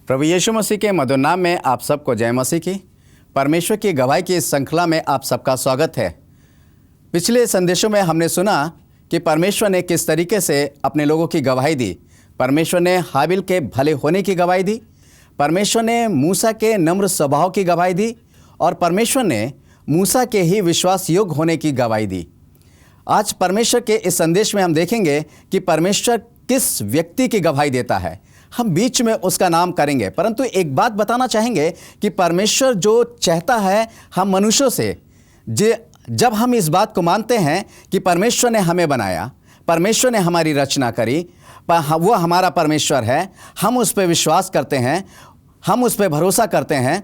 प्रभु यीशु मसीह के मधुर नाम में आप सबको जय मसीह की। परमेश्वर की गवाही की इस श्रृंखला में आप सबका स्वागत है। पिछले संदेशों में हमने सुना कि परमेश्वर ने किस तरीके से अपने लोगों की गवाही दी। परमेश्वर ने हाबिल के भले होने की गवाही दी, परमेश्वर ने मूसा के नम्र स्वभाव की गवाही दी और परमेश्वर ने मूसा के ही विश्वास योग्य होने की गवाही दी। आज परमेश्वर के इस संदेश में हम देखेंगे कि परमेश्वर किस व्यक्ति की गवाही देता है। हम बीच में उसका नाम करेंगे, परंतु एक बात बताना चाहेंगे कि परमेश्वर जो चाहता है हम मनुष्यों से, जब हम इस बात को मानते हैं कि परमेश्वर ने हमें बनाया, परमेश्वर ने हमारी रचना करी, वो हमारा परमेश्वर है, हम उस पर विश्वास करते हैं, हम उस पर भरोसा करते हैं,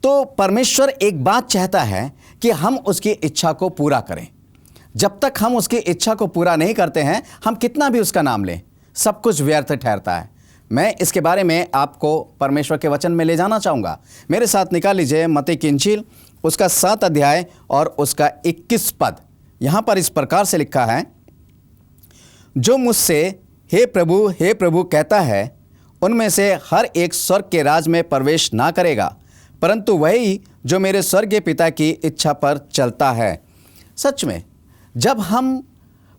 तो परमेश्वर एक बात चाहता है कि हम उसकी इच्छा को पूरा करें। जब तक हम उसकी इच्छा को पूरा नहीं करते हैं, हम कितना भी उसका नाम लें, सब कुछ व्यर्थ ठहरता है। मैं इसके बारे में आपको परमेश्वर के वचन में ले जाना चाहूँगा। मेरे साथ निकाल लीजिए मत्ती की इंजील, उसका 7 अध्याय और उसका 21 पद। यहाँ पर इस प्रकार से लिखा है, जो मुझसे हे प्रभु कहता है, उनमें से हर एक स्वर्ग के राज में प्रवेश ना करेगा, परंतु वही जो मेरे स्वर्गीय पिता की इच्छा पर चलता है। सच में जब हम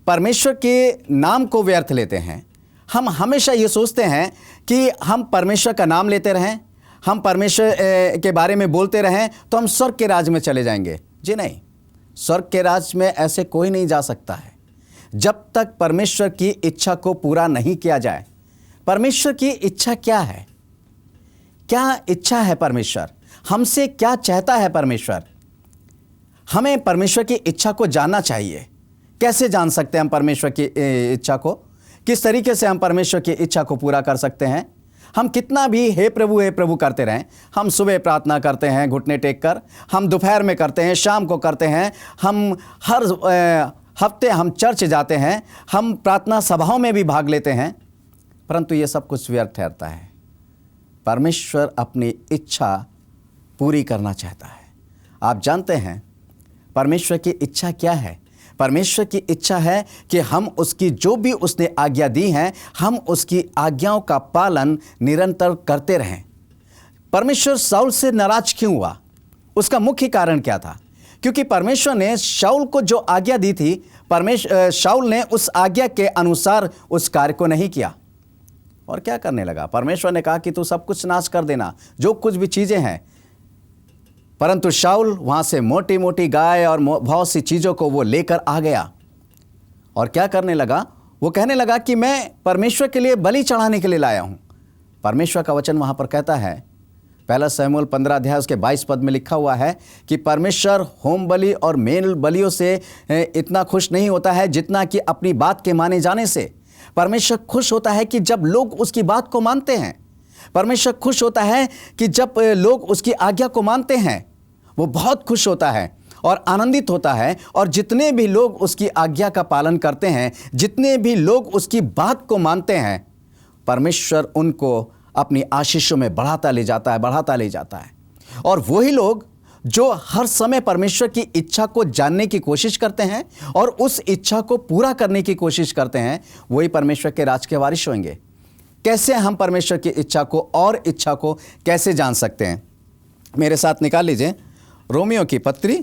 परमेश्वर के नाम को व्यर्थ लेते हैं, हम हमेशा ये सोचते हैं कि हम परमेश्वर का नाम लेते रहें, हम परमेश्वर के बारे में बोलते रहें तो हम स्वर्ग के राज में चले जाएंगे। जी नहीं, स्वर्ग के राज में ऐसे कोई नहीं जा सकता है जब तक परमेश्वर की इच्छा को पूरा नहीं किया जाए। परमेश्वर की इच्छा क्या है? क्या इच्छा है परमेश्वर? हमसे क्या चाहता है परमेश्वर? हमें परमेश्वर की इच्छा को जानना चाहिए। कैसे जान सकते हैं हम परमेश्वर की इच्छा को? किस तरीके से हम परमेश्वर की इच्छा को पूरा कर सकते हैं? हम कितना भी हे प्रभु करते रहें, हम सुबह प्रार्थना करते हैं घुटने टेक कर, हम दोपहर में करते हैं, शाम को करते हैं, हम हर हफ्ते हम चर्च जाते हैं, हम प्रार्थना सभाओं में भी भाग लेते हैं, परंतु ये सब कुछ व्यर्थ ठहरता है। परमेश्वर अपनी इच्छा पूरी करना चाहता है। आप जानते हैं परमेश्वर की इच्छा क्या है? परमेश्वर की इच्छा है कि हम उसकी जो भी उसने आज्ञा दी हैं, हम उसकी आज्ञाओं का पालन निरंतर करते रहें। परमेश्वर शाऊल से नाराज क्यों हुआ? उसका मुख्य कारण क्या था? क्योंकि परमेश्वर ने शाऊल को जो आज्ञा दी थी, शाऊल ने उस आज्ञा के अनुसार उस कार्य को नहीं किया और क्या करने लगा? परमेश्वर ने कहा कि तू सब कुछ नाश कर देना, जो कुछ भी चीज़ें हैं, परंतु शाऊल वहाँ से मोटी मोटी गाय और बहुत सी चीज़ों को वो लेकर आ गया और क्या करने लगा? वो कहने लगा कि मैं परमेश्वर के लिए बलि चढ़ाने के लिए लाया हूँ। परमेश्वर का वचन वहाँ पर कहता है, पहला शमूएल 15 अध्याय उसके 22 पद में लिखा हुआ है कि परमेश्वर होम बलि और मेल बलियों से इतना खुश नहीं होता है जितना कि अपनी बात के माने जाने से। परमेश्वर खुश होता है कि जब लोग उसकी बात को मानते हैं। परमेश्वर खुश होता है कि जब लोग उसकी आज्ञा को मानते हैं, वो बहुत खुश होता है और आनंदित होता है। और जितने भी लोग उसकी आज्ञा का पालन करते हैं, जितने भी लोग उसकी बात को मानते हैं, परमेश्वर उनको अपनी आशीषों में बढ़ाता ले जाता है। और वही लोग जो हर समय परमेश्वर की इच्छा को जानने की कोशिश करते हैं और उस इच्छा को पूरा करने की कोशिश करते हैं, वही परमेश्वर के राज के वारिस होंगे। कैसे हम परमेश्वर की इच्छा को कैसे जान सकते हैं? मेरे साथ निकाल लीजिए रोमियो की पत्री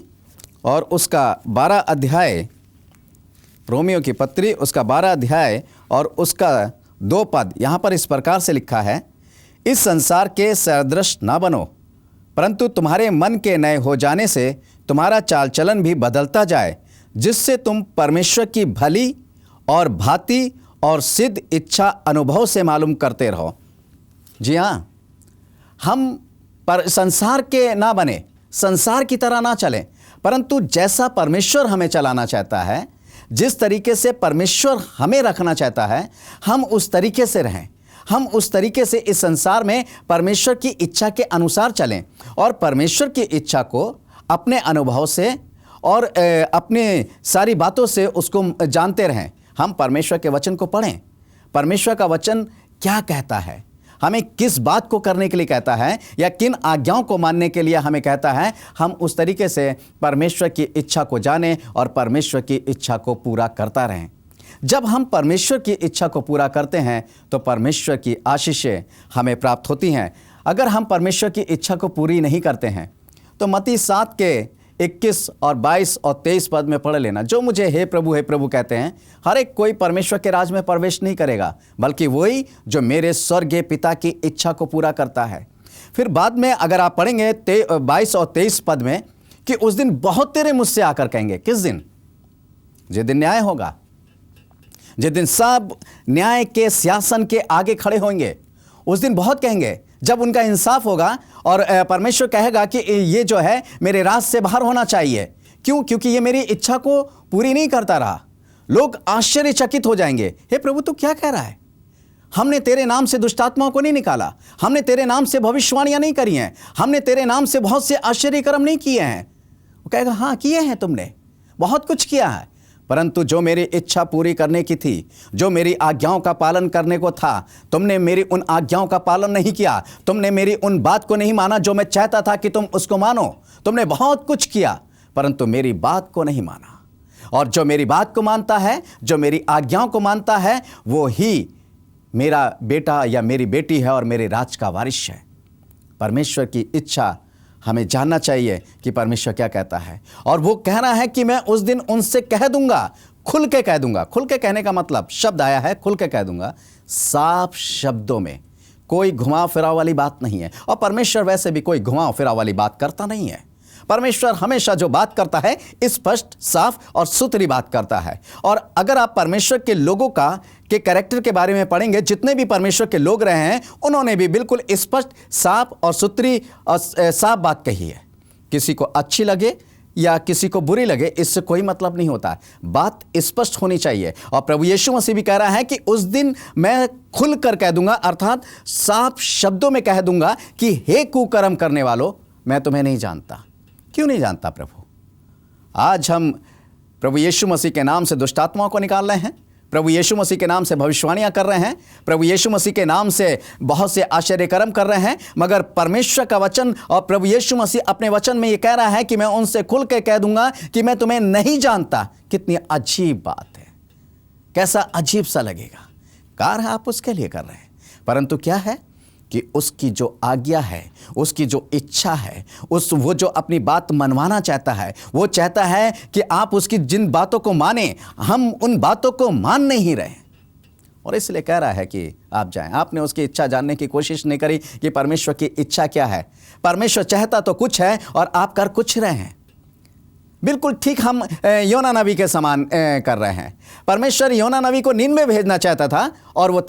और उसका 12 अध्याय, रोमियो की पत्री उसका 12 अध्याय और उसका 2 पद। यहाँ पर इस प्रकार से लिखा है, इस संसार के सदृश ना बनो, परंतु तुम्हारे मन के नए हो जाने से तुम्हारा चाल चलन भी बदलता जाए, जिससे तुम परमेश्वर की भली और भांति और सिद्ध इच्छा अनुभव से मालूम करते रहो। जी हाँ, हम पर संसार के ना बने, संसार की तरह ना चलें, परंतु जैसा परमेश्वर हमें चलाना चाहता है, जिस तरीके से परमेश्वर हमें रखना चाहता है, हम उस तरीके से रहें। हम उस तरीके से इस संसार में परमेश्वर की इच्छा के अनुसार चलें और परमेश्वर की इच्छा को अपने अनुभव से और अपने सारी बातों से उसको जानते रहें। हम परमेश्वर के वचन को पढ़ें। परमेश्वर का वचन क्या कहता है, हमें किस बात को करने के लिए कहता है या किन आज्ञाओं को मानने के लिए हमें कहता है, हम उस तरीके से परमेश्वर की इच्छा को जानें और परमेश्वर की इच्छा को पूरा करता रहें। जब हम परमेश्वर की इच्छा को पूरा करते हैं तो परमेश्वर की आशीषें हमें प्राप्त होती हैं। अगर हम परमेश्वर की इच्छा को पूरी नहीं करते हैं तो मत्ती 7 के 21 और 22 और 23 पद में पढ़ लेना, जो मुझे हे प्रभु कहते हैं, हर एक कोई परमेश्वर के राज में प्रवेश नहीं करेगा, बल्कि वही जो मेरे स्वर्गीय पिता की इच्छा को पूरा करता है। फिर बाद में अगर आप पढ़ेंगे 22 और 23 पद में कि उस दिन बहुत तेरे मुझसे आकर कहेंगे। किस दिन? जिस दिन न्याय होगा, जिस दिन सब न्याय के सिंहासन के आगे खड़े होंगे, उस दिन बहुत कहेंगे, जब उनका इंसाफ होगा और परमेश्वर कहेगा कि ये जो है मेरे राज से बाहर होना चाहिए। क्यों? क्योंकि ये मेरी इच्छा को पूरी नहीं करता रहा। लोग आश्चर्यचकित हो जाएंगे, हे प्रभु तू क्या कह रहा है? हमने तेरे नाम से दुष्ट आत्माओं को नहीं निकाला, हमने तेरे नाम से भविष्यवाणियां नहीं करी हैं, हमने तेरे नाम से बहुत से आश्चर्य कर्म नहीं किए हैं। वो कहेगा हाँ किए हैं, तुमने बहुत कुछ किया है, परंतु जो मेरी इच्छा पूरी करने की थी, जो मेरी आज्ञाओं का पालन करने को था, तुमने मेरी उन आज्ञाओं का पालन नहीं किया। तुमने मेरी उन बात को नहीं माना जो मैं चाहता था कि तुम उसको मानो। तुमने बहुत कुछ किया परंतु मेरी बात को नहीं माना। और जो मेरी बात को मानता है, जो मेरी आज्ञाओं को मानता है, वो ही मेरा बेटा या मेरी बेटी है और मेरे राज का वारिस है। परमेश्वर की इच्छा हमें जानना चाहिए कि परमेश्वर क्या कहता है। और वो कह रहा है कि मैं उस दिन उनसे कह दूंगा, खुल के कह दूंगा। खुल के कहने का मतलब शब्द आया है, खुल के कह दूंगा, साफ शब्दों में, कोई घुमाव फिराव वाली बात नहीं है। और परमेश्वर वैसे भी कोई घुमाव फिराव वाली बात करता नहीं है। परमेश्वर हमेशा जो बात करता है स्पष्ट, साफ और सुथरी बात करता है। और अगर आप परमेश्वर के लोगों के कैरेक्टर के बारे में पढ़ेंगे, जितने भी परमेश्वर के लोग रहे हैं उन्होंने भी बिल्कुल स्पष्ट, साफ और सुथरी और साफ बात कही है। किसी को अच्छी लगे या किसी को बुरी लगे, इससे कोई मतलब नहीं होता। बात स्पष्ट होनी चाहिए। और प्रभु यीशु मसीह भी कह रहा है कि उस दिन मैं खुल कर कह दूंगा, अर्थात साफ शब्दों में कह दूंगा कि हे कुकर्म करने वालों, मैं तुम्हें नहीं जानता। क्यों नहीं जानता प्रभु? आज हम प्रभु यीशु मसीह के नाम से दुष्ट आत्माओं को निकाल रहे हैं, प्रभु यीशु मसीह के नाम से भविष्यवाणियां कर रहे हैं, प्रभु यीशु मसीह के नाम से बहुत से आश्चर्य कर्म कर रहे हैं, मगर परमेश्वर का वचन और प्रभु यीशु मसीह अपने वचन में ये कह रहा है कि मैं उनसे खुल के कह दूंगा कि मैं तुम्हें नहीं जानता। कितनी अजीब बात है, कैसा अजीब सा लगेगा। कार्य आप उसके लिए कर रहे हैं, परंतु क्या है कि उसकी जो आज्ञा है, उसकी जो इच्छा है, वो जो अपनी बात मनवाना चाहता है, वो चाहता है कि आप उसकी जिन बातों को माने, हम उन बातों को मान नहीं रहे। और इसलिए कह रहा है कि आप जाएं। आपने उसकी इच्छा जानने की कोशिश नहीं करी कि परमेश्वर की इच्छा क्या है। परमेश्वर चाहता तो कुछ है और आप कर कुछ रहे हैं। बिल्कुल ठीक हम योना नबी के समान कर रहे हैं। परमेश्वर योना नबी को नीनवे भेजना चाहता था और वो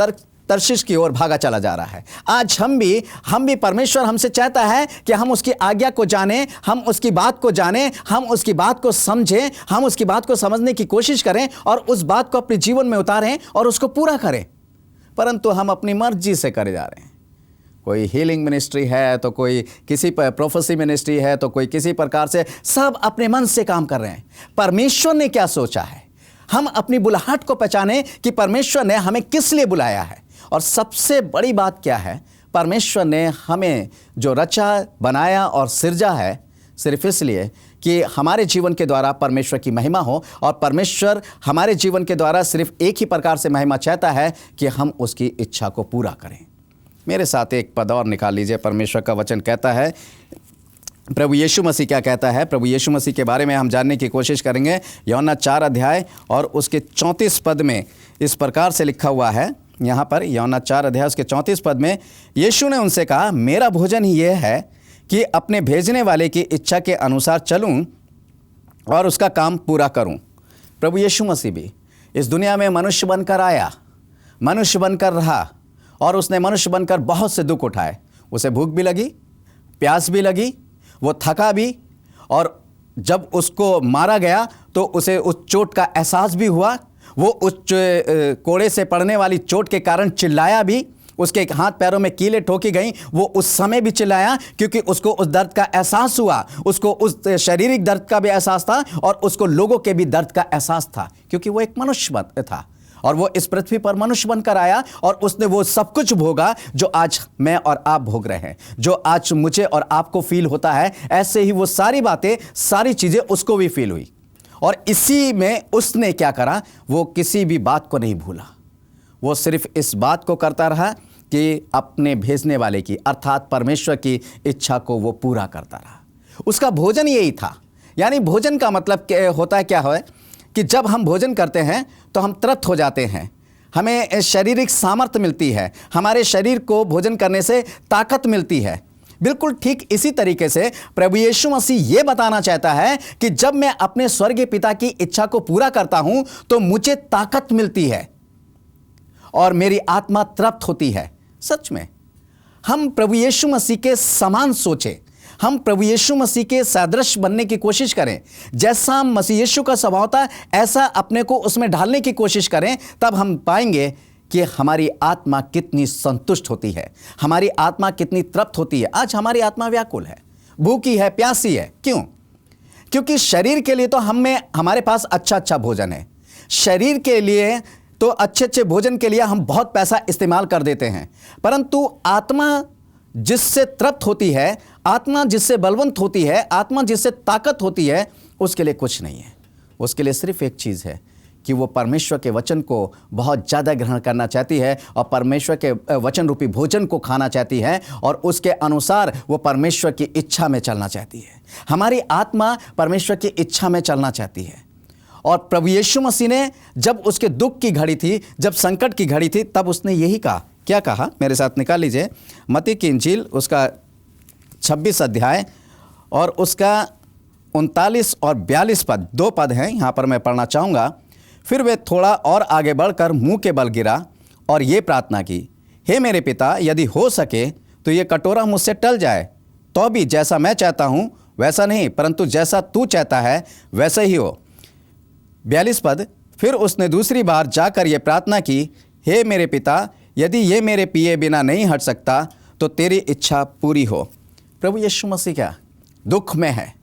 तर्शीश की ओर भागा चला जा रहा है। आज हम भी परमेश्वर हमसे चाहता है कि हम उसकी आज्ञा को जानें, हम उसकी बात को जानें, हम उसकी बात को समझें, हम उसकी बात को समझने की कोशिश करें और उस बात को अपने जीवन में उतारें और उसको पूरा करें। परंतु हम अपनी मर्जी से करे जा रहे हैं। कोई हीलिंग मिनिस्ट्री है तो कोई किसी पर प्रोफेसी मिनिस्ट्री है तो कोई किसी प्रकार से, सब अपने मन से काम कर रहे हैं। परमेश्वर ने क्या सोचा है, हम अपनी बुलाहट को पहचाने कि परमेश्वर ने हमें किस लिए बुलाया है। और सबसे बड़ी बात क्या है, परमेश्वर ने हमें जो रचा, बनाया और सिरजा है सिर्फ इसलिए कि हमारे जीवन के द्वारा परमेश्वर की महिमा हो। और परमेश्वर हमारे जीवन के द्वारा सिर्फ एक ही प्रकार से महिमा चाहता है कि हम उसकी इच्छा को पूरा करें। मेरे साथ एक पद और निकाल लीजिए। परमेश्वर का वचन कहता है, प्रभु यीशु मसीह क्या कहता है। प्रभु यीशु मसीह के बारे में हम जानने की कोशिश करेंगे। यूहन्ना 4 अध्याय और उसके 34 पद में इस प्रकार से लिखा हुआ है। यहाँ पर यूहन्ना 4 अध्याय उसके 34 पद में यीशु ने उनसे कहा, मेरा भोजन ही यह है कि अपने भेजने वाले की इच्छा के अनुसार चलूं और उसका काम पूरा करूं। प्रभु यीशु मसीह भी इस दुनिया में मनुष्य बनकर आया, मनुष्य बनकर रहा और उसने मनुष्य बनकर बहुत से दुख उठाए। उसे भूख भी लगी, प्यास भी लगी, वो थका भी, और जब उसको मारा गया तो उसे उस चोट का एहसास भी हुआ। वो उस कोड़े से पड़ने वाली चोट के कारण चिल्लाया भी, उसके हाथ पैरों में कीलें ठोकी गईं, वो उस समय भी चिल्लाया क्योंकि उसको उस दर्द का एहसास हुआ। उसको उस शारीरिक दर्द का भी एहसास था और उसको लोगों के भी दर्द का एहसास था, क्योंकि वो एक मनुष्य था और वो इस पृथ्वी पर मनुष्य बनकर आया और उसने वो सब कुछ भोगा जो आज मैं और आप भोग रहे हैं, जो आज मुझे और आपको फील होता है। ऐसे ही वो सारी बातें, सारी चीज़ें उसको भी फील हुई। और इसी में उसने क्या करा, वो किसी भी बात को नहीं भूला। वो सिर्फ इस बात को करता रहा कि अपने भेजने वाले की अर्थात परमेश्वर की इच्छा को वो पूरा करता रहा। उसका भोजन यही था। यानी भोजन का मतलब होता है क्या है कि जब हम भोजन करते हैं तो हम तृप्त हो जाते हैं, हमें शारीरिक सामर्थ्य मिलती है, हमारे शरीर को भोजन करने से ताकत मिलती है। बिल्कुल ठीक इसी तरीके से प्रभु यीशु मसीह ये बताना चाहता है कि जब मैं अपने स्वर्गीय पिता की इच्छा को पूरा करता हूं तो मुझे ताकत मिलती है और मेरी आत्मा तृप्त होती है। सच में हम प्रभु यीशु मसीह के समान सोचें, हम प्रभु यीशु मसीह के सादृश्य बनने की कोशिश करें। जैसा मसीह यीशु का स्वभाव था ऐसा अपने को उसमें ढालने की कोशिश करें, तब हम पाएंगे कि हमारी आत्मा कितनी संतुष्ट होती है, हमारी आत्मा कितनी तृप्त होती है। आज हमारी आत्मा व्याकुल है, भूखी है, प्यासी है। क्यों? क्योंकि शरीर के लिए तो हमारे पास अच्छा भोजन है। शरीर के लिए तो अच्छे भोजन के लिए हम बहुत पैसा इस्तेमाल कर देते हैं, परंतु आत्मा जिससे तृप्त होती है, आत्मा जिससे बलवंत होती है, आत्मा जिससे ताकत होती है, उसके लिए कुछ नहीं है। उसके लिए सिर्फ एक चीज़ है कि वो परमेश्वर के वचन को बहुत ज़्यादा ग्रहण करना चाहती है और परमेश्वर के वचन रूपी भोजन को खाना चाहती है और उसके अनुसार वो परमेश्वर की इच्छा में चलना चाहती है। हमारी आत्मा परमेश्वर की इच्छा में चलना चाहती है। और प्रभु यीशु मसीह ने जब उसके दुख की घड़ी थी, जब संकट की घड़ी थी, तब उसने यही कहा। क्या कहा? मेरे साथ निकाल लीजिए मत्ती की इंजील उसका 26 अध्याय और उसका 39 और 42 पद, 2 पद हैं यहाँ पर मैं पढ़ना चाहूँगा। फिर वे थोड़ा और आगे बढ़कर मुंह के बल गिरा और ये प्रार्थना की, हे मेरे पिता, यदि हो सके तो ये कटोरा मुझसे टल जाए, तो भी जैसा मैं चाहता हूँ वैसा नहीं, परंतु जैसा तू चाहता है वैसा ही हो। 42 पद, फिर उसने दूसरी बार जाकर ये प्रार्थना की, हे मेरे पिता, यदि ये मेरे पिए बिना नहीं हट सकता तो तेरी इच्छा पूरी हो। प्रभु यीशु मसीह क्या दुख में है,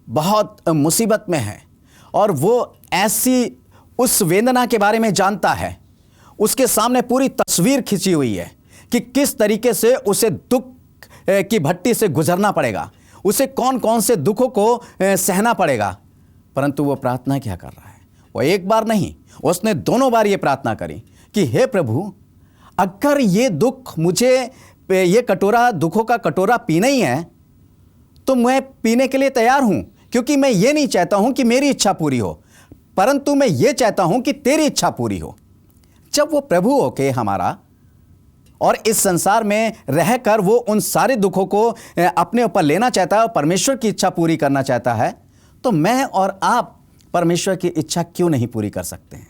बहुत मुसीबत में है और वो ऐसी उस वेदना के बारे में जानता है। उसके सामने पूरी तस्वीर खिंची हुई है कि किस तरीके से उसे दुख की भट्टी से गुजरना पड़ेगा, उसे कौन कौन से दुखों को सहना पड़ेगा। परंतु वो प्रार्थना क्या कर रहा है? वो एक बार नहीं, उसने 2 बार ये प्रार्थना करी कि हे प्रभु, अगर ये दुख मुझे, ये कटोरा, दुखों का कटोरा पीना ही है तो मैं पीने के लिए तैयार हूं, क्योंकि मैं ये नहीं चाहता हूं कि मेरी इच्छा पूरी हो, परंतु मैं ये चाहता हूं कि तेरी इच्छा पूरी हो। जब वो प्रभु होके हमारा और इस संसार में रहकर वो उन सारे दुखों को अपने ऊपर लेना चाहता है और परमेश्वर की इच्छा पूरी करना चाहता है, तो मैं और आप परमेश्वर की इच्छा क्यों नहीं पूरी कर सकते हैं?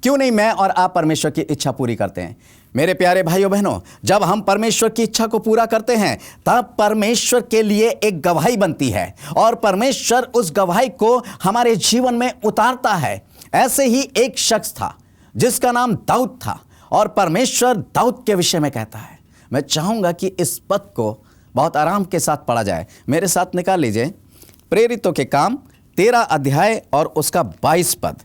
क्यों नहीं मैं और आप परमेश्वर की इच्छा पूरी करते हैं? मेरे प्यारे भाइयों बहनों, जब हम परमेश्वर की इच्छा को पूरा करते हैं तब परमेश्वर के लिए एक गवाही बनती है और परमेश्वर उस गवाही को हमारे जीवन में उतारता है। ऐसे ही एक शख्स था जिसका नाम दाऊद था और परमेश्वर दाऊद के विषय में कहता है। मैं चाहूंगा कि इस पद को बहुत आराम के साथ पढ़ा जाए। मेरे साथ निकाल लीजिए प्रेरितों के काम 13 अध्याय और उसका 22 पद।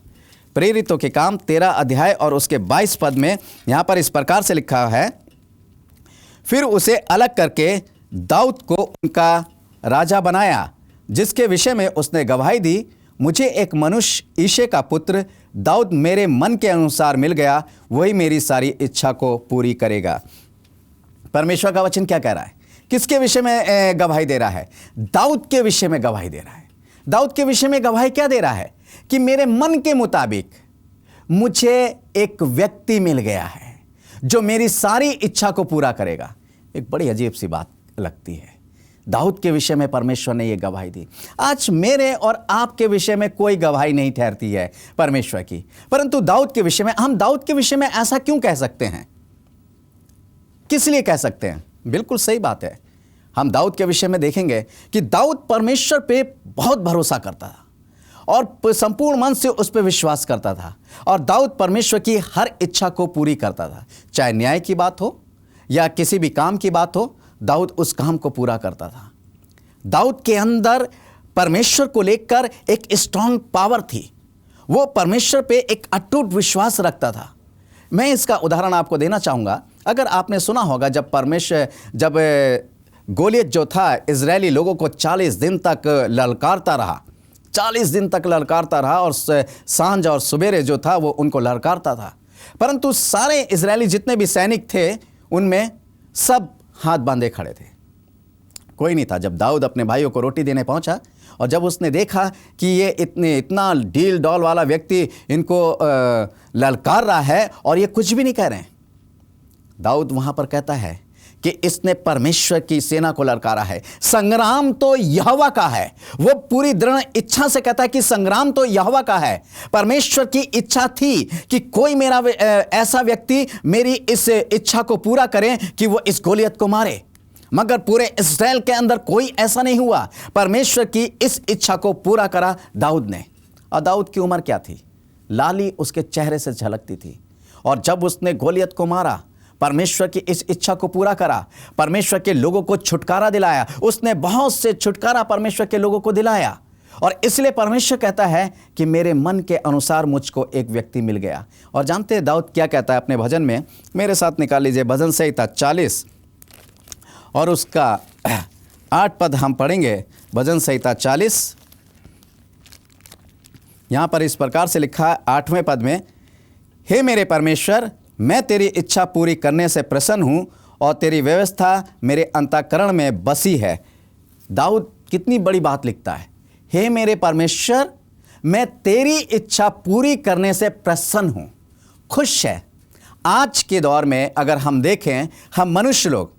प्रेरितों के काम 13 अध्याय और उसके 22 पद में यहाँ पर इस प्रकार से लिखा है, फिर उसे अलग करके दाऊद को उनका राजा बनाया, जिसके विषय में उसने गवाही दी, मुझे एक मनुष्य ईशे का पुत्र दाऊद मेरे मन के अनुसार मिल गया, वही मेरी सारी इच्छा को पूरी करेगा। परमेश्वर का वचन क्या कह रहा है? किसके विषय में गवाही दे रहा है? दाऊद के विषय में गवाही दे रहा है। दाऊद के विषय में गवाही क्या दे रहा है? कि मेरे मन के मुताबिक मुझे एक व्यक्ति मिल गया है जो मेरी सारी इच्छा को पूरा करेगा। एक बड़ी अजीब सी बात लगती है। दाऊद के विषय में परमेश्वर ने यह गवाही दी। आज मेरे और आपके विषय में कोई गवाही नहीं ठहरती है परमेश्वर की, परंतु दाऊद के विषय में, हम दाऊद के विषय में ऐसा क्यों कह सकते हैं? किस लिए कह सकते हैं? बिल्कुल सही बात है। हम दाऊद के विषय में देखेंगे कि दाऊद परमेश्वर पे बहुत भरोसा करता था और संपूर्ण मन से उस पर विश्वास करता था और दाऊद परमेश्वर की हर इच्छा को पूरी करता था। चाहे न्याय की बात हो या किसी भी काम की बात हो, दाऊद उस काम को पूरा करता था। दाऊद के अंदर परमेश्वर को लेकर एक स्ट्रांग पावर थी। वो परमेश्वर पे एक अटूट विश्वास रखता था। मैं इसका उदाहरण आपको देना चाहूँगा। अगर आपने सुना होगा जब गोलियत जो था इजरायली लोगों को 40 दिन तक ललकारता रहा, 40 दिन तक ललकारता रहा और सांझ और सवेरे जो था वो उनको ललकारता था। परंतु सारे इजरायली जितने भी सैनिक थे उनमें सब हाथ बांधे खड़े थे, कोई नहीं था। जब दाऊद अपने भाइयों को रोटी देने पहुंचा और जब उसने देखा कि ये इतना डील डॉल वाला व्यक्ति इनको ललकार रहा है और ये कुछ भी नहीं कह रहे हैं, दाऊद वहां पर कहता है कि इसने परमेश्वर की सेना को ललकारा है। संग्राम तो यहोवा का है। वो पूरी दृढ़ इच्छा से कहता है कि संग्राम तो यहोवा का है। परमेश्वर की इच्छा थी कि कोई मेरा ऐसा व्यक्ति मेरी इस इच्छा को पूरा करे कि वो इस गोलियत को मारे, मगर पूरे इस्राएल के अंदर कोई ऐसा नहीं हुआ। परमेश्वर की इस इच्छा को पूरा करा दाऊद ने। और दाऊद की उम्र क्या थी? लाली उसके चेहरे से झलकती थी। और जब उसने गोलियत को मारा, परमेश्वर की इस इच्छा को पूरा करा, परमेश्वर के लोगों को छुटकारा दिलाया। उसने बहुत से छुटकारा परमेश्वर के लोगों को दिलाया। और इसलिए परमेश्वर कहता है कि मेरे मन के अनुसार मुझको एक व्यक्ति मिल गया। और जानते हैं दाऊद क्या कहता है अपने भजन में? मेरे साथ निकाल लीजिए भजन संहिता 40 और उसका 8 पद हम पढ़ेंगे। भजन संहिता 40, यहां पर इस प्रकार से लिखा है 8वें पद में, हे मेरे परमेश्वर, मैं तेरी इच्छा पूरी करने से प्रसन्न हूं और तेरी व्यवस्था मेरे अंतःकरण में बसी है। दाऊद कितनी बड़ी बात लिखता है, हे मेरे परमेश्वर, मैं तेरी इच्छा पूरी करने से प्रसन्न हूं, खुश है। आज के दौर में अगर हम देखें, हम मनुष्य लोग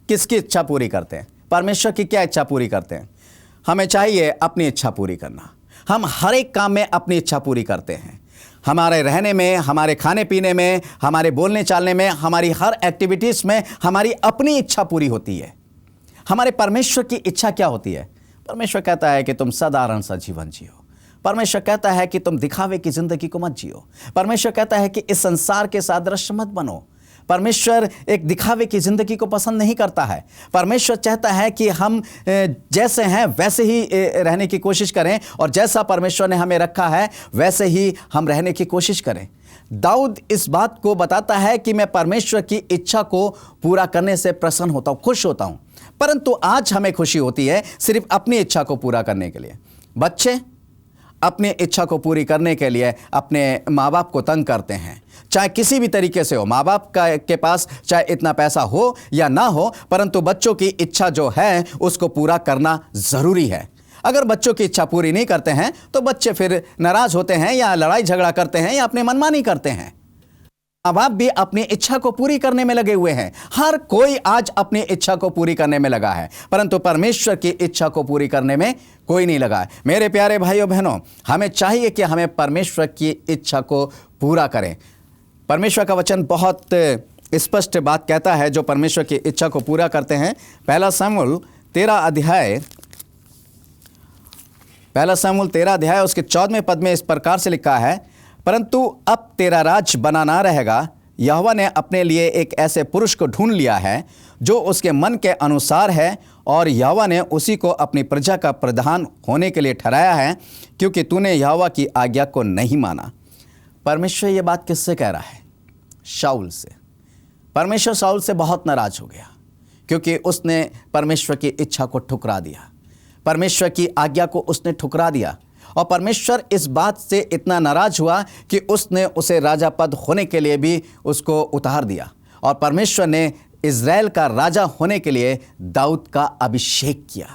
किसकी इच्छा पूरी करते हैं? परमेश्वर की क्या इच्छा पूरी करते हैं? हमें चाहिए अपनी इच्छा पूरी करना। हम हर एक काम में अपनी इच्छा पूरी करते हैं। हमारे रहने में, हमारे खाने पीने में, हमारे बोलने चालने में, हमारी हर एक्टिविटीज़ में हमारी अपनी इच्छा पूरी होती है। हमारे परमेश्वर की इच्छा क्या होती है? परमेश्वर कहता है कि तुम साधारण सा जीवन जियो। परमेश्वर कहता है कि तुम दिखावे की जिंदगी को मत जियो। परमेश्वर कहता है कि इस संसार के सादृश्य मत बनो। परमेश्वर एक दिखावे की जिंदगी को पसंद नहीं करता है। परमेश्वर चाहता है कि हम जैसे हैं वैसे ही रहने की कोशिश करें और जैसा परमेश्वर ने हमें रखा है वैसे ही हम रहने की कोशिश करें। दाऊद इस बात को बताता है कि मैं परमेश्वर की इच्छा को पूरा करने से प्रसन्न होता हूँ, खुश होता हूँ। परंतु आज हमें खुशी होती है सिर्फ अपनी इच्छा को पूरा करने के लिए। बच्चे अपनी इच्छा को पूरी करने के लिए अपने माँ बाप को तंग करते हैं, चाहे किसी भी तरीके से हो। माँ बाप के पास चाहे इतना पैसा हो या ना हो, परंतु बच्चों की इच्छा जो है उसको पूरा करना ज़रूरी है। अगर बच्चों की इच्छा पूरी नहीं करते हैं तो बच्चे फिर नाराज़ होते हैं या लड़ाई झगड़ा करते हैं या अपनी मनमानी करते हैं। माँ बाप भी अपनी इच्छा को पूरी करने में लगे हुए हैं। हर कोई आज अपनी इच्छा को पूरी करने में लगा है, परंतु परमेश्वर की इच्छा को पूरी करने में कोई नहीं लगा है। मेरे प्यारे भाइयों बहनों, हमें चाहिए कि हमें परमेश्वर की इच्छा को पूरा करें। परमेश्वर का वचन बहुत स्पष्ट बात कहता है जो परमेश्वर की इच्छा को पूरा करते हैं। पहला शमूएल 13 अध्याय उसके 14वें पद में इस प्रकार से लिखा है, परंतु अब तेरा राज बना ना रहेगा। यहोवा ने अपने लिए एक ऐसे पुरुष को ढूंढ लिया है जो उसके मन के अनुसार है, और यहोवा ने उसी को अपनी प्रजा का प्रधान होने के लिए ठहराया है, क्योंकि तूने यहोवा की आज्ञा को नहीं माना। परमेश्वर ये बात किससे कह रहा है? शाऊल से। परमेश्वर शाऊल से बहुत नाराज हो गया क्योंकि उसने परमेश्वर की इच्छा को ठुकरा दिया, परमेश्वर की आज्ञा को उसने ठुकरा दिया। और परमेश्वर इस बात से इतना नाराज हुआ कि उसने उसे राजा पद होने के लिए भी उसको उतार दिया। और परमेश्वर ने इज़राइल का राजा होने के लिए दाऊद का अभिषेक किया।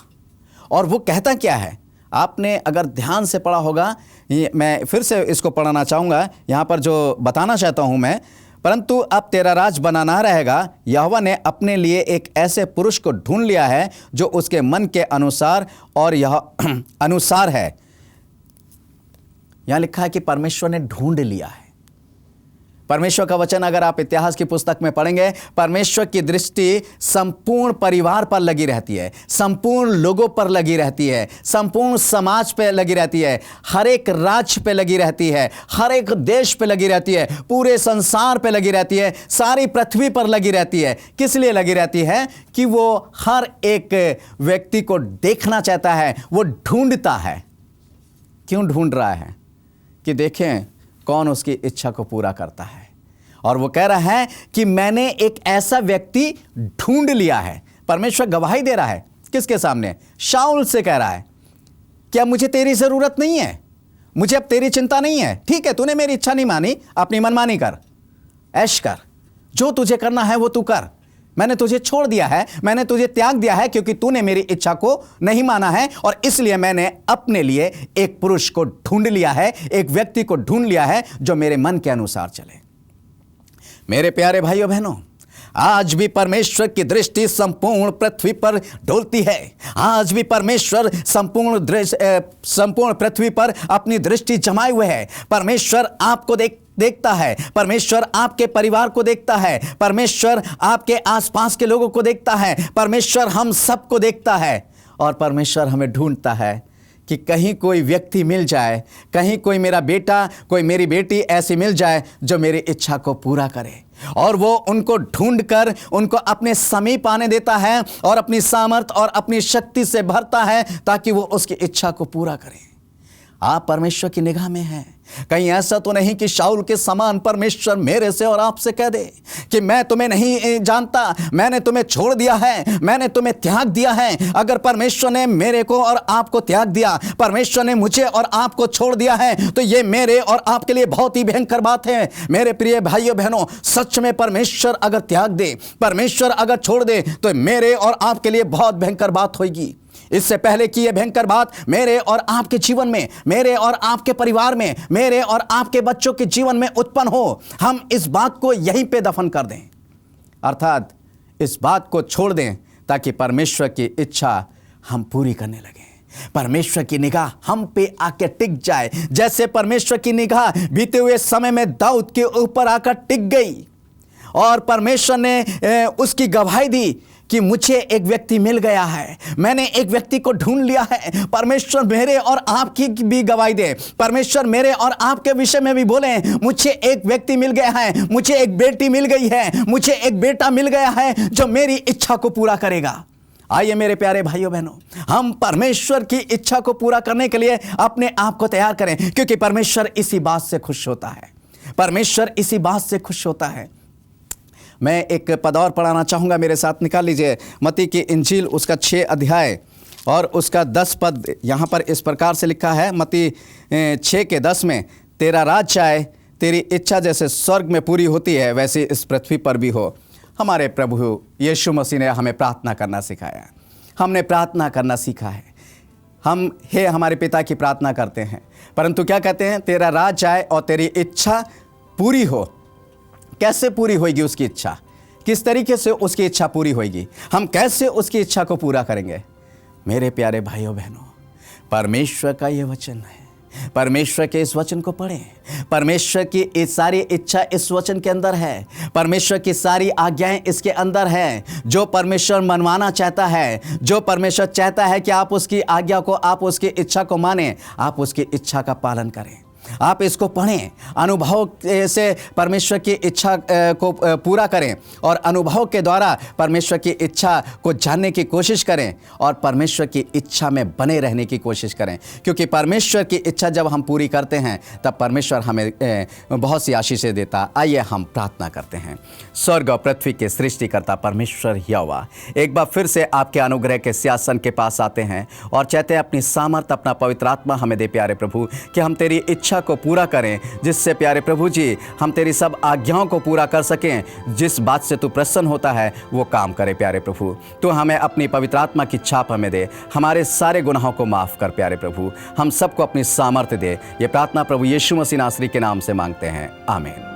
और वो कहता क्या है? आपने अगर ध्यान से पढ़ा होगा, मैं फिर से इसको पढ़ना चाहूँगा, यहाँ पर जो बताना चाहता हूँ मैं, परंतु अब तेरा राज बना ना रहेगा। यहोवा ने अपने लिए एक ऐसे पुरुष को ढूंढ लिया है जो उसके मन के अनुसार और यह अनुसार है। यहां लिखा है कि परमेश्वर ने ढूंढ लिया है। परमेश्वर का वचन अगर आप इतिहास की पुस्तक में पढ़ेंगे, परमेश्वर की दृष्टि संपूर्ण परिवार पर लगी रहती है, संपूर्ण लोगों पर लगी रहती है, संपूर्ण समाज पे लगी रहती है, हर एक राज्य पे लगी रहती है, हर एक देश पे लगी रहती है, पूरे संसार पे लगी रहती है, सारी पृथ्वी पर लगी रहती है। किस लिए लगी रहती है? कि वो हर एक व्यक्ति को देखना चाहता है, वो ढूंढता है। क्यों ढूंढ रहा है? कि देखें कौन उसकी इच्छा को पूरा करता है। और वो कह रहा है कि मैंने एक ऐसा व्यक्ति ढूंढ लिया है। परमेश्वर गवाही दे रहा है किसके सामने? शाऊल से कह रहा है, क्या मुझे तेरी ज़रूरत नहीं है? मुझे अब तेरी चिंता नहीं है। ठीक है, तूने मेरी इच्छा नहीं मानी, अपनी मनमानी कर, ऐश कर, जो तुझे करना है वो तू कर। मैंने तुझे छोड़ दिया है, मैंने तुझे त्याग दिया है, क्योंकि तूने मेरी इच्छा को नहीं माना है। और इसलिए मैंने अपने लिए एक पुरुष को ढूंढ लिया है, एक व्यक्ति को ढूंढ लिया है जो मेरे मन के अनुसार चले। मेरे प्यारे भाइयों बहनों, आज भी परमेश्वर की दृष्टि संपूर्ण पृथ्वी पर डोलती है। आज भी परमेश्वर संपूर्ण पृथ्वी पर अपनी दृष्टि जमाए हुए है। परमेश्वर आपको देखता है, परमेश्वर आपके परिवार को देखता है, परमेश्वर आपके आसपास के लोगों को देखता है, परमेश्वर हम सबको देखता है। और परमेश्वर हमें ढूंढता है कि कहीं कोई व्यक्ति मिल जाए, कहीं कोई मेरा बेटा, कोई मेरी बेटी ऐसी मिल जाए जो मेरी इच्छा को पूरा करे। और वो उनको ढूंढकर उनको अपने समीप आने देता है और अपनी सामर्थ और अपनी शक्ति से भरता है ताकि वो उसकी इच्छा को पूरा करें। आप परमेश्वर की निगाह में हैं। कहीं ऐसा तो नहीं कि शाऊल के समान परमेश्वर मेरे से और आपसे कह दे कि मैं तुम्हें नहीं जानता, मैंने तुम्हें छोड़ दिया है, मैंने तुम्हें त्याग दिया है। अगर परमेश्वर ने मेरे को और आपको त्याग दिया, परमेश्वर ने मुझे और आपको छोड़ दिया है, तो ये मेरे और आपके लिए बहुत ही भयंकर बात है। मेरे प्रिय भाइयों बहनों, सच में परमेश्वर अगर त्याग दे, परमेश्वर अगर छोड़ दे, तो मेरे और आपके लिए बहुत भयंकर बात होगी। इससे पहले कि यह भयंकर बात मेरे और आपके जीवन में, मेरे और आपके परिवार में, मेरे और आपके बच्चों के जीवन में उत्पन्न हो, हम इस बात को यहीं पे दफन कर दें, अर्थात इस बात को छोड़ दें, ताकि परमेश्वर की इच्छा हम पूरी करने लगें। परमेश्वर की निगाह हम पे आके टिक जाए, जैसे परमेश्वर की निगाह बीते हुए समय में दाऊद के ऊपर आकर टिक गई और परमेश्वर ने उसकी गवाही दी कि मुझे एक व्यक्ति मिल गया है, मैंने एक व्यक्ति को ढूंढ लिया है। परमेश्वर मेरे और आपकी भी गवाही दे, परमेश्वर मेरे और आपके विषय में भी बोले, मुझे एक व्यक्ति मिल गया है, मुझे एक बेटी मिल गई है, मुझे एक बेटा मिल गया है जो मेरी इच्छा को पूरा करेगा। आइए मेरे प्यारे भाइयों बहनों, हम परमेश्वर की इच्छा को पूरा करने के लिए अपने आप को तैयार करें, क्योंकि परमेश्वर इसी बात से खुश होता है। परमेश्वर इसी बात से खुश होता है। मैं एक पद और पढ़ाना चाहूँगा, मेरे साथ निकाल लीजिए मत्ती की इंजील उसका 6 अध्याय और उसका 10 पद। यहाँ पर इस प्रकार से लिखा है, मत्ती 6 के 10 में, तेरा राज्य आए, तेरी इच्छा जैसे स्वर्ग में पूरी होती है वैसे इस पृथ्वी पर भी हो। हमारे प्रभु यीशु मसीह ने हमें प्रार्थना करना सिखाया, हमने प्रार्थना करना सीखा है। हम हे हमारे पिता की प्रार्थना करते हैं, परंतु क्या कहते हैं, तेरा राज्य आए और तेरी इच्छा पूरी हो। कैसे पूरी होगी उसकी इच्छा, किस तरीके से उसकी इच्छा पूरी होगी, हम कैसे उसकी इच्छा को पूरा करेंगे? मेरे प्यारे भाइयों बहनों, परमेश्वर का ये वचन है, परमेश्वर के इस वचन को पढ़ें। परमेश्वर की इस सारी इच्छा इस वचन के अंदर है, परमेश्वर की सारी आज्ञाएं इसके अंदर हैं। जो परमेश्वर मनवाना चाहता है, जो परमेश्वर चाहता है कि आप उसकी आज्ञा को, आप उसकी इच्छा को मानें, आप उसकी इच्छा का पालन करें। आप इसको पढ़ें, अनुभव से परमेश्वर की इच्छा को पूरा करें और अनुभव के द्वारा परमेश्वर की इच्छा को जानने की कोशिश करें और परमेश्वर की इच्छा में बने रहने की कोशिश करें, क्योंकि परमेश्वर की इच्छा जब हम पूरी करते हैं तब परमेश्वर हमें बहुत सी आशीषें देता। आइए हम प्रार्थना करते हैं। स्वर्ग और पृथ्वी के सृष्टिकर्ता परमेश्वर यहोवा, एक बार फिर से आपके अनुग्रह के सिंहासन के पास आते हैं और चाहते हैं अपनी सामर्थ, अपना पवित्र आत्मा हमें दे प्यारे प्रभु, कि हम तेरी इच्छा को पूरा करें, जिससे प्यारे प्रभु जी हम तेरी सब आज्ञाओं को पूरा कर सकें। जिस बात से तू प्रसन्न होता है वो काम करे प्यारे प्रभु। तो हमें अपनी पवित्र आत्मा की छाप हमें दे, हमारे सारे गुनाहों को माफ कर प्यारे प्रभु, हम सबको अपनी सामर्थ्य दे। ये प्रार्थना प्रभु यीशु मसीह नासरी के नाम से मांगते हैं, आमीन।